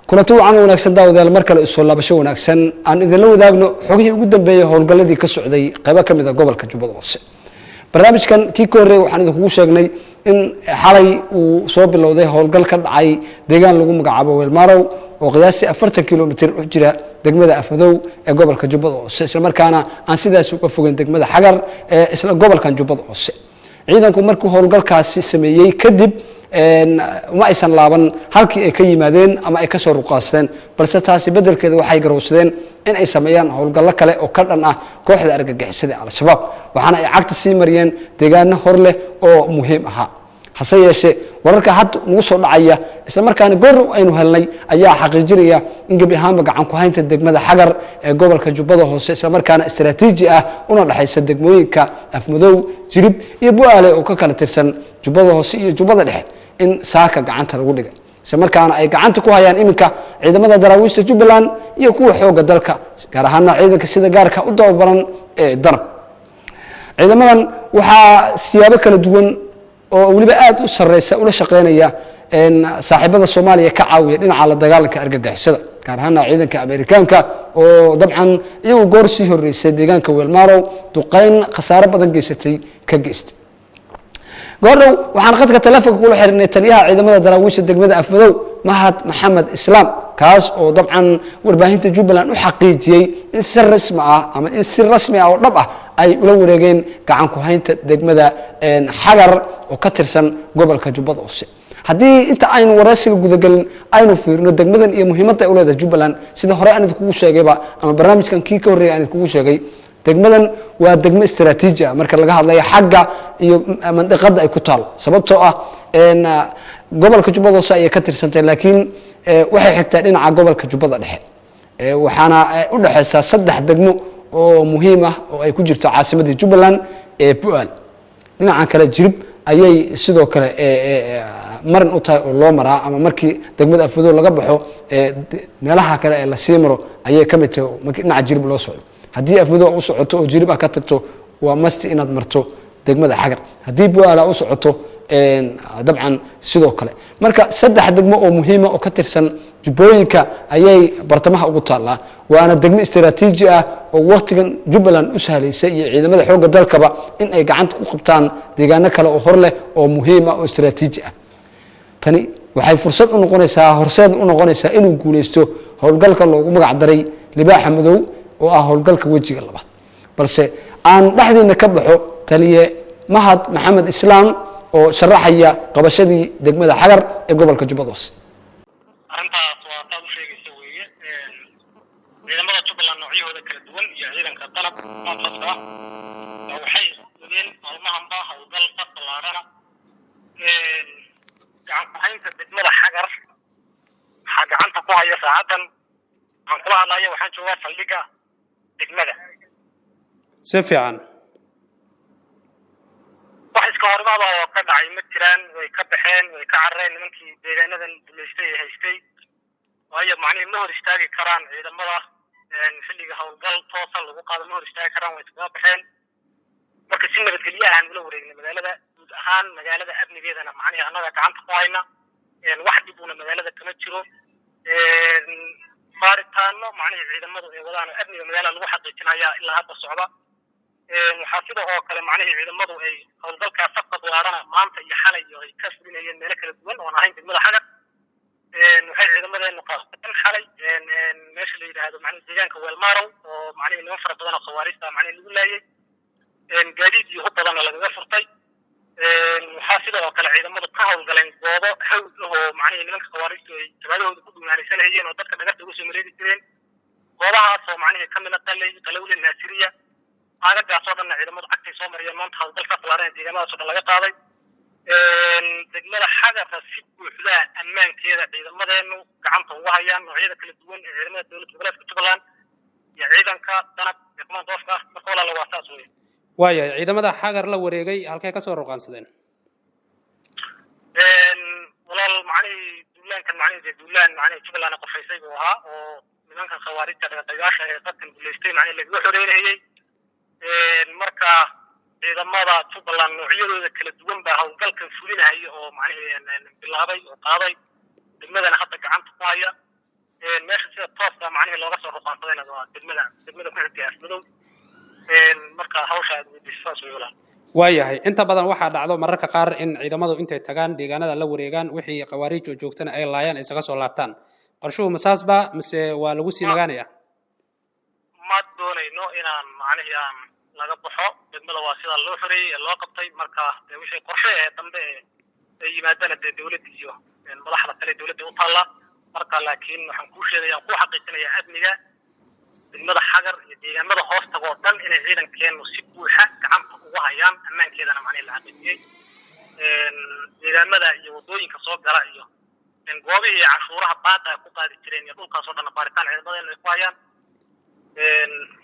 kulanti wacan wanaagsan daawadayaal mar kale soo laabasho wanaagsan aan idinla wadaagno xogihii ugu dambeeyay howlgalladii ka socday qaybo ka mid ah gobolka Jubbada Hoose. barnaamijkan kii ka horreeyay waxaan idinku sheegnay in xalay uu soo bilowday howlgal ka dhacay deegaan lagu magacaabo Weelmarow oo qiyaastii 40 kiiloomitir u jira degmada Afmadow ee gobolka Jubbada Hoose isla markaana aan sidaas uga fogeyn degmada Xagar ee isla gobolkan Jubbada Hoose. ciidanku markuu howlgalkaasi sameeyay kadib ma aysan laaban halkii ay ka yimaadeen ama ay ka soo ruqaasteen balse taasi bedelkeeda waxay garowsadeen in ay sameeyaan howlgallo kale oo ka dhan ah kooxda argagixisada al-shabaab waxaana ay cagta sii mariyeen deegaano hor leh oo muhiim ah hase yeeshee wararka hadda ugu soo dhacaya isla markaana goor aynu helnay ayaa xaqiijinaya in gabi ahaanba gacan ku haynta degmada Xagar ee gobolka Jubbada Hoose isla markaana istiraatiiji ah una dhaxaysa degmooyinka Afmadow Jirib iyo Bu'aale oo ka kala tirsan Jubbada Hoose iyo Jubbada Dhexe in saaka gacanta lagu dhigay isla markaana ay gacanta ku hayaan iminka ciidamada daraawiishta Jubbaland iyo kuwa xooga dalka gaar ahaan ciidanka sida gaarka u doobaran ee Danab ciidamadan waxa siyaabo kala duwan oo waliba aad u sareysa ula shaqeynaya saaxiibada Soomaaliya ka caawiya dhinaca la dagaalanka argagixisada gaar ahaan ciidanka Ameerikaanka oo dabcan iyagu goor sii horeysay deegaanka Weelmarow duqeyn khasaare badan geysatay ka geystay goordow waxaan qadka telefoonka kula xiriirnay taliyaha ciidamada daraawiishta degmada Afmadow Mahad Maxamed Islaam kaas oo dabcan warbaahinta Jubbaland u xaqiijiyay in si rasmi ah ama in si rasmi ah oo dhab ah ay ula wareegeen gacan ku haynta degmada Xagar oo ka tirsan gobolka Jubbada Hoose haddii inta aynu waraysiga gudagalin aynu fiirno degmadan iyo muhiimadda ay u leedahay Jubbaland sida hore aan idinku sheegayba ama barnaamijkan kii ka horreeyay aan idinku sheegay degmadan waa degmo istiraatiiji ah marka laga hadlayo xagga iyo mandiqada ay ku taal sababtoo ah gobolka Jubbada Hoose ay ka tirsantay laakiin waxay xigtaa dhinaca gobolka Jubbada Dhexe waxaana u dhaxaysa saddex degmo oo muhiim ah oo ay ku jirto caasimadda Jubbaland ee Bu'aal dhinaca kale Jirib ayay sidoo kale marin u tahay oo loo maraa ama markii degmada Afmadow laga baxo meelaha kale ee la sii maro ayay ka mid tahay markii dhinaca Jirib loo socdo haddii Afmadow u socoto oo Jirib ka tagto waa masti inaad marto degmada Xagar haddii Bu'aal u socoto dabcan sidoo kale marka saddex degmo oo muhiim ah oo ka tirsan Jubbooyinka ayay bartamaha ugu taalaa waana degmo istiraatiiji ah oo waqtigan Jubbaland u sahlaysa iyo ciidamada xoogga dalkaba in ay gacanta ku qabtaan deegaano kale oo hor leh oo muhiim ah oo istiraatiiji ah tani waxay fursad u noqonaysaa horseed u noqonaysaa inuu guuleysto howlgalka loogu magac daray Libaaxa Madow oo ah howlgalka wajiga labaad balse aan dhaxdiina ka baxo taliye Mahad Maxamed Islaam oo sharaxaya qabashadii degmada Xagar ee gobolka Jubbada Hoose arintaas waa taad u sheegaysa weeye ciidamada Jubbaland noocyahooda kala duwan iyo ciidanka Danab maamulka waxay wadeen maalmahanba howlgal ballaaran gacan ku haynta degmada Xagar gacanta ku haya saacadan aan kula hadlayo waxaan joogaa saldhigga degmada si fiican wax iska hormaada oo ka dhacay ma jiraan way ka baxeen way ka carreen nimankii deegaanadan duleystay ee haystay waayo macnaheedu ma hor istaagi karaan ciidamada xilliga howlgal toosa lagu qaado ma hor istaagi karaan way iskaga baxeen marka si nabadgelyo ah aan ula wareegnay magaalada guud ahaan magaalada amnigeedana macnaheedu annaga gacanta ku hayna wax dhib una magaalada kama jiro baaritaano macnaheedu ciidamadu ay wadaan amniga magaalada lagu xaqiijinayaa ilaa hadda socda waxaa sidoo kale macnaheedu ciidamadu ay howlgalkaas safka ballaaran maanta iyo xalay iyo ay ka fulinayeen meelo kala duwan oo aan ahayn degmada Xagar waxay ciidamadeenu qaasatan xalay meesha la yiraahdo macnaheedu deegaanka Weelmarow oo macnaheedu niman fara badan oo khawaariista macnaheedu lagu laayay gaadiid iyo hub badan lagaga furtay waxaa sidoo kale ciidamadu ka howlgaleen goobo hawd oo macnaheedu nimanka khawaariista ay jabadooda ku dhumaalaysanayeen oo dadka dhagata uga soo mareegi jireen goobahaas oo macnaheedu ka mid ah qalawle Naasiriya agagaas oo dhan ciidamadu cagtay soo mariyeen maanta howlgalka ballaaran deegaanadaas oo dhan laga qaaday degmada Xagar si buuxda ammaankeeda ciidamadeenu gacanta ugu hayaan noocyada kala duwan ee ciidamada dowladda gobolka Jubbaland iyo ciidanka Danab ee kumandoofka marka walaal waa taas weeye waayahay ciidamada Xagar la wareegay halkay ka soo ruqaansadeen walaal macnaheedu duulaan Jubbaland qofaysay buu ahaa oo nimanka khawaarijta dhagaxayaasha ee dadkan duleystay macnaheedu lagu xoreeyay marka ciidamada Jubbaland noocyadooda kala duwan baa howlgalkan fulinaya oo macnaheedu bilaabay oo qaaday degmadana hadda gacanta ku haya meesha sida tooska macnaheed looga soo ruqaansadayna waa degmada ku xigtay Afmadow marka hawsha aad weydiisaas way walaal waayahay inta badan waxaa dhacdo mararka qaar in ciidamadu intay tagaan deegaanada la wareegaan wixii qawaariij oo joogtana ay laayaan isaga soo laabtaan qorshuhu masaasba mise waa lagu sii nagaanayaa ma doonayno inaan macnaheed aan laga baxo degmada waa sida loo xoreeyay loo qabtay marka wixii qorshe ee dambe ay yimaadana dawladda iyo madaxda kale dawladda u taala marka laakiin waxaan ku sheegayaa ku xaqiijinayaa amniga degmada xagar iyo deegaanada hoostaga oo dhan inay ciidankeenu si buuxa gacanta ugu hayaan ammaankeedana macnaheed la xaqiijiyay deegaanada iyo wadooyinka soo gala iyo goobihii cashuuraha baada ku qaadi jireen iyo dhulkaas oo dhan baaritaan ciidamadeena ay ku hayaan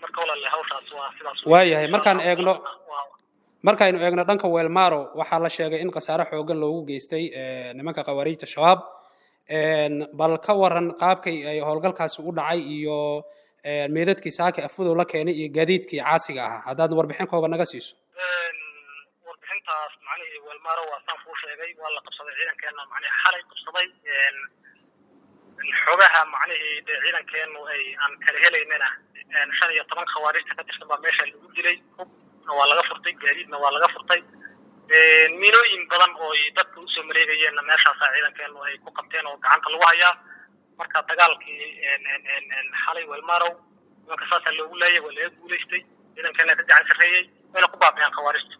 marka walaal hawshaas waa sidaas waayahay markaynu eegno dhanka Weelmaro waxaa la sheegay in khasaare xoogan loogu geystay nimanka qawaariijta shabaab bal ka waran qaabkay ay howlgalkaasi u dhacay iyo meedadkii saaka Afmadow la keenay iyo gaadiidkii caasiga ahaa haddaad warbixin kooban naga siiso warbixintaas macnaheed Weelmaro waa saan kuu sheegay waa la qabsaday ciidankeena macnaheed xalay qabsaday xogaha macnaheed ciidankeenu ay aan kala helaynana 15 khawaarijta ka tirsan baa meesha lagu dilay waa laga furtay gaadiidna waa laga furtay miinooyin badan oo dadka u soo mareegayeen meeshaas ciidankeenu ay ku qabteen oo gacanta lagu hayaa marka dagaalkii xalay Weelmaro marka saas loogu leeyay waa laga guuleystay ciidankeena ka gacan sareeyay wayna ku baabeen khawaarijta